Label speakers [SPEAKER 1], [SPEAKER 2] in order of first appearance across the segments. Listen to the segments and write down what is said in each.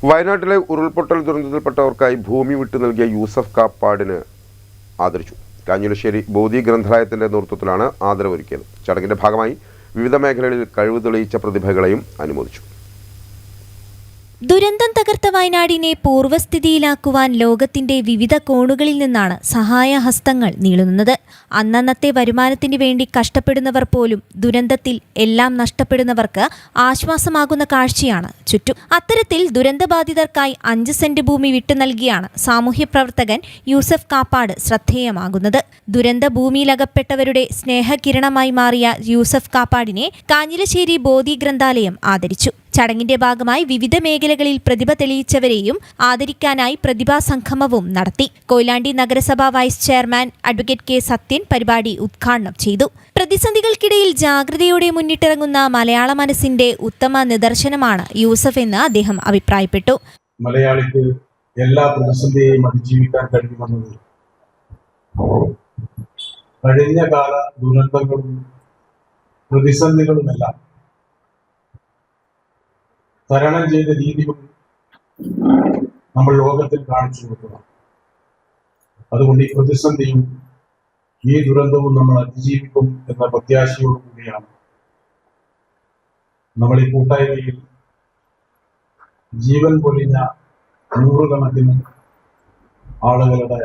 [SPEAKER 1] വയനാട്ടിലെ ഉരുൾപൊട്ടൽ ദുരന്തത്തിൽപ്പെട്ടവർക്കായി ഭൂമി വിട്ടു നൽകിയ യൂസഫ് കാപ്പാടിന് ആദരിച്ചു. കാഞ്ഞിരശ്ശേരി ബോധി ഗ്രന്ഥാലയത്തിന്റെ നേതൃത്വത്തിലാണ് ആദരവൊരുക്കിയത്. ചടങ്ങിന്റെ ഭാഗമായി വിവിധ മേഖലകളിൽ കഴിവ് തെളിയിച്ച പ്രതിഭകളെയും അനുമോദിച്ചു.
[SPEAKER 2] ദുരന്തം തകർത്ത വയനാടിനെ പൂർവ്വസ്ഥിതിയിലാക്കുവാൻ ലോകത്തിന്റെ വിവിധ കോണുകളിൽ നിന്നാണ് സഹായഹസ്തങ്ങൾ നീളുന്നത്. അന്നന്നത്തെ വരുമാനത്തിന് വേണ്ടി കഷ്ടപ്പെടുന്നവർ പോലും ദുരന്തത്തിൽ എല്ലാം നഷ്ടപ്പെടുന്നവർക്ക് ആശ്വാസമാകുന്ന കാഴ്ചയാണ് ചുറ്റും. അത്തരത്തിൽ ദുരന്തബാധിതർക്കായി 5 സെന്റ് ഭൂമി വിട്ടു നൽകിയാണ് സാമൂഹ്യ പ്രവർത്തകൻ യൂസഫ് കാപ്പാട് ശ്രദ്ധേയമാകുന്നത്. ദുരന്ത ഭൂമിയിലകപ്പെട്ടവരുടെ സ്നേഹകിരണമായി മാറിയ യൂസഫ് കാപ്പാടിനെ കാഞ്ഞിരശ്ശേരി ബോധി ഗ്രന്ഥാലയം ആദരിച്ചു. ചടങ്ങിന്റെ ഭാഗമായി വിവിധ മേഖലകളിൽ പ്രതിഭ തെളിയിച്ചവരെയും ആദരിക്കാനായി പ്രതിഭാ സംഗമവും നടത്തി. കൊയിലാണ്ടി നഗരസഭാ vice chairman advocate K Sathyan പരിപാടി ഉദ്ഘാടനം ചെയ്തു. പ്രതിസന്ധികൾക്കിടയിൽ ജാഗ്രതയോടെ മുന്നിട്ടിറങ്ങുന്ന മലയാള മനസ്സിന്റെ ഉത്തമ നിദർശനമാണ് യൂസഫ് എന്ന് അദ്ദേഹം അഭിപ്രായപ്പെട്ടു.
[SPEAKER 3] മലയാളിക്ക് എല്ലാ പ്രതിസന്ധിയെയും അതിജീവിക്കാൻ കഴിയുമെന്നത് കഴിഞ്ഞ കാല ദുരന്തങ്ങളും പ്രതിസന്ധികളുമെല്ലാം തരണം ചെയ്ത രീതികൾ നമ്മൾ ലോകത്തിൽ കാണിച്ചു കൊടുക്കുക. അതുകൊണ്ട് ഈ പ്രതിസന്ധിയും ഈ ദുരന്തവും നമ്മൾ അതിജീവിക്കും എന്ന പ്രത്യാശയോടുകൂടിയാണ് നമ്മൾ ഈ കൂട്ടായ്മയിൽ ജീവൻ പൊലിഞ്ഞ നൂറുകണക്കിന് ആളുകളുടെ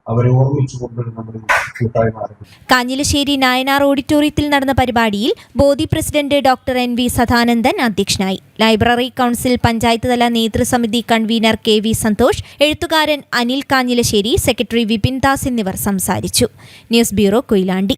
[SPEAKER 3] അവരെ ഓർമ്മിച്ചുകൊണ്ട് നമ്മുടെ കൂട്ടായ്മ ആരംഭിച്ചു.
[SPEAKER 2] കാഞ്ഞിരശ്ശേരി നായനാർ ഓഡിറ്റോറിയത്തിൽ നടന്ന പരിപാടിയിൽ ബോധി പ്രസിഡന്റ് ഡോക്ടർ NV സദാനന്ദൻ അധ്യക്ഷനായി. ലൈബ്രറി കൗൺസിൽ പഞ്ചായത്ത് തല നേതൃസമിതി കൺവീനർ KV സന്തോഷ്, എഴുത്തുകാരൻ അനിൽ കാഞ്ഞിരശ്ശേരി, സെക്രട്ടറി വിപിൻ ദാസ് എന്നിവർ സംസാരിച്ചു. News bureau, Koyilandy.